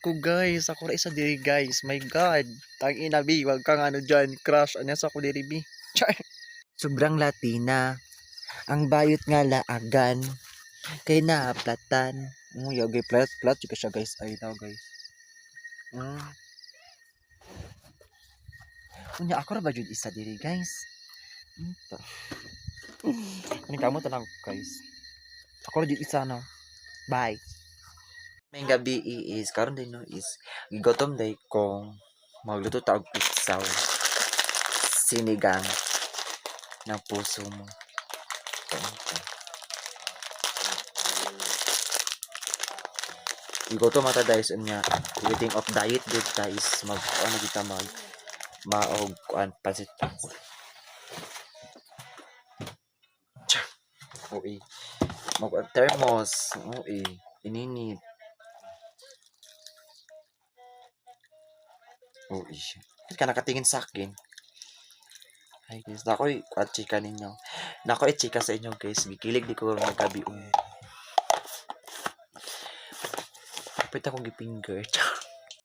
Ko guys, ako ra isa diri guys. My God. Tang ina bi, wag kang ano diyan, crush ano sa ko diri bi. Char. Sobrang Latina. Ang bayot nga laagan. Kay naaplatan. Yogi plat juga siya guys. Ay daw guys. Unya ako ra ba jud isa diri guys. Ito. Ani kamo tanang guys. Ako ra jud isa no. Bye. May gabi is karon din no is gigotom day kong magluto ta og pitsaw. Sinigang ng puso mo. Gigotom ata guys unya waiting of diet gud guys mag ano kita mag maog kuan pansit. Oi. Mag thermos. Oi. Ininit. Oi. Ka nakatingin sa akin. Ay guys, nako'y chika ninyo. Nako'y chika sa inyo guys. Gikilig di ko magkabi. Kapit ako gipinger.